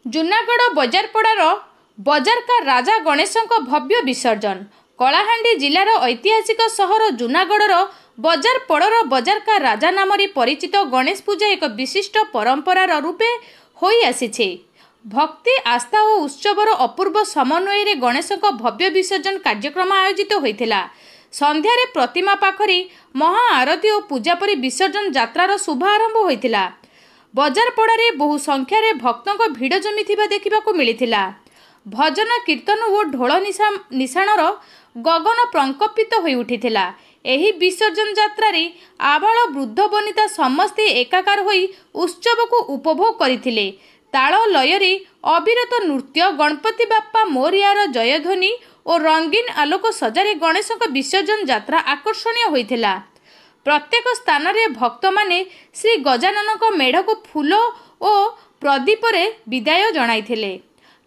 जूनागढ़ बजारपड़ार बजारका राजा गणेशଙ୍କ भव्य विसर्जन। कलाहांडी जिलार ऐतिहासिक सहर जूनागढ़र बजारपड़ार बजारका राजा नामरी परिचित गणेश पूजा एक विशिष्ट परंपरार रूपे होई आसीछे। भक्ति आस्था और उत्सवर अपूर्व समन्वय रे गणेशଙ୍କ भव्य विसर्जन कार्यक्रम आयोजित होइथिला। संध्यारे प्रतिमा पाखरी महाआरती और पूजा परी विसर्जन यात्रार शुभारंभ होइथिला। बजारपड़ारे बहु संख्यारे भक्तों भिड़ जमी देखा मिलिथिला। भजन कीर्तन और ढोल निशाणर गगन प्रकंपित हो उठिथिला। एही विसर्जन यात्रारे आबाल वृद्ध वनिता समस्ते एकाकार होई उत्सव को उपभोग करथिले। ताल लयरे अविरत नृत्य, गणपति बाप्पा मोरियार जयध्वनि और रंगीन आलोक सजारे गणेशଙ୍କ विसर्जन यात्रा आकर्षणीय होइथिला। प्रत्येक स्थान रे भक्त माने श्री गजानन मेढ़ को फूल और प्रदीप रे विदाय जणाइथिले।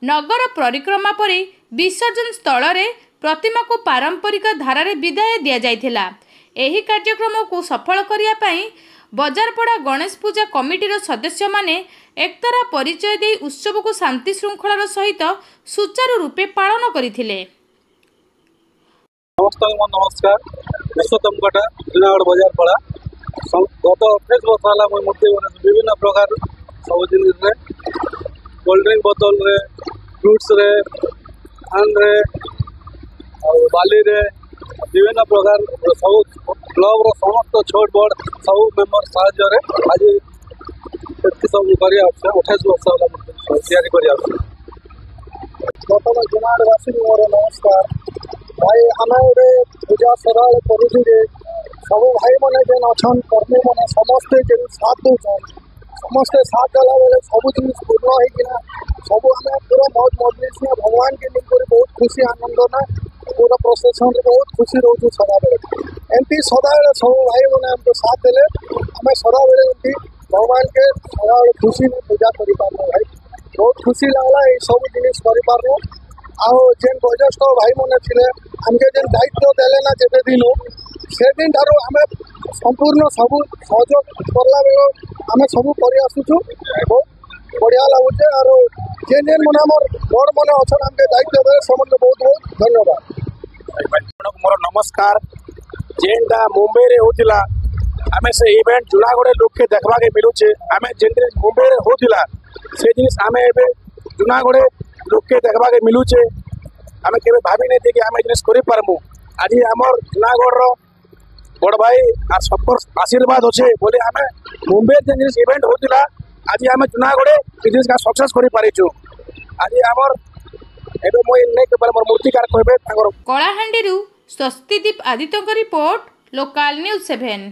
नगर परिक्रमा परे विसर्जन स्थल रे प्रतिमा को पारंपरिक धारा विदाय दि जाइथिला। एही कार्यक्रम को सफल करिया पई बजारपड़ा गणेश पूजा कमिटीर सदस्य माने एकतरा परिचय दे उत्सव को शांति श्रृंखलार सहित सुचारू रूपे पालन करथिले। नमस्कार, विश्वतम कटा जूनागढ़ बजारपड़ा गत 28 वर्ष है मुझे मूर्ति बना विभिन्न प्रकार सब जिन कोल्ड ड्रिंक बोतल रे, फ्रुट्स रे, धान रे और बाली रे विभिन्न प्रकार सब क्लब रो समस्त छोट बड़ सब मेम्बर साहाय्य रे आज सब कर 28 वर्ष है तैयारी कर प्रथम जूनागढ़वासी मोर नमस्कार। भाई आम गोटे पूजा सदा करुचु सब भाई मैंने जेन अच्छन कर्मी मैंने समस्ते जेन साथ दौन समस्ते साथ देला बेले सब जिन पूर्ण होना सब आम पूरा मौज मजलिस में भगवान के लिंक बहुत खुशी आनंद ना पूरा प्रोसेसन बहुत खुशी रोचु सदा बेले एमती सदा बेले सब भाई मैंने आमको साथ देले आम सदा बेले एमती भगवान के सदा बेले खुशी में पूजा कर भाई बहुत खुशी लगला ये सब जिनिस कर आउ जेन वरिष्ठ भाई मैंने थे आमके जेन दायित्व देले ना जेते दिन से दिन ठार आम संपूर्ण सब सहयोग करला बेल आम सब कर आसुचु बहुत बढ़िया लगुचे। और जेन जेन मन आम बड़ मन अच्छा आमके दायित्व देले समस्त बहुत बहुत धन्यवाद। मोर नमस्कार। जेनटा मुंबई रे होतिला आमे से इवेंट जूनागढ़ लोक के देखबा के मिलुचे। आमे जेन मुंबई रे होतिला से जिनिस आमे एबे जूनागढ़ लोक के देखबा के मिलुचे। आमे केबे भाबी नै कि आमे जिनिस करि पारमु। आज हमर जूनागढ़ रो बड़ भाई आ सबकर आशीर्वाद होचे बोले आमे मुंबई जे जिनिस इवेंट होतिला आज आमे जूनागढ़ जिनिस का सक्सेस करि पारिछु। आज हमर एबे मोय नै के मोर मूर्तिकार कहबे तांगर कलाहांडी स्वस्तिदीप आदित्यଙ୍କ रिपोर्ट लोकल न्यूज 7।